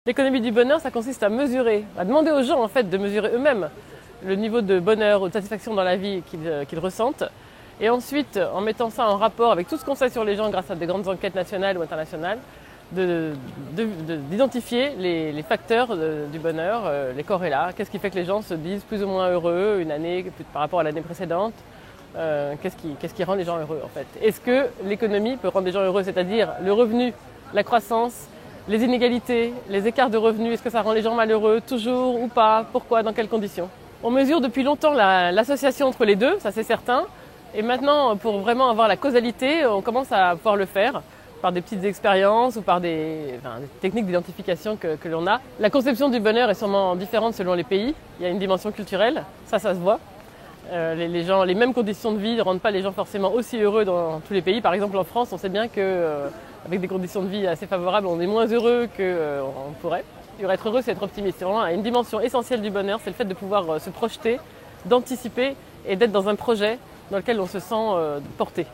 L'économie du bonheur, ça consiste à mesurer, à demander aux gens en fait de mesurer eux-mêmes le niveau de bonheur ou de satisfaction dans la vie qu'ils ressentent. Et ensuite, en mettant ça en rapport avec tout ce qu'on sait sur les gens grâce à des grandes enquêtes nationales ou internationales, d'identifier les facteurs du bonheur, les corrélats. Qu'est-ce qui fait que les gens se disent plus ou moins heureux une année par rapport à l'année précédente? Qu'est-ce qui rend les gens heureux en fait? Est-ce que l'économie peut rendre les gens heureux, c'est-à-dire le revenu, la croissance, les inégalités, les écarts de revenus, est-ce que ça rend les gens malheureux, toujours ou pas? Pourquoi? Dans quelles conditions? On mesure depuis longtemps l'association entre les deux, ça c'est certain. Et maintenant, pour vraiment avoir la causalité, on commence à pouvoir le faire par des petites expériences ou par des techniques d'identification que l'on a. La conception du bonheur est sûrement différente selon les pays. Il y a une dimension culturelle, ça se voit. Les mêmes conditions de vie ne rendent pas les gens forcément aussi heureux dans tous les pays. Par exemple, en France, on sait bien qu'avec des conditions de vie assez favorables, on est moins heureux qu'on pourrait. Être heureux, c'est être optimiste. C'est vraiment une dimension essentielle du bonheur, c'est le fait de pouvoir se projeter, d'anticiper et d'être dans un projet dans lequel on se sent porté.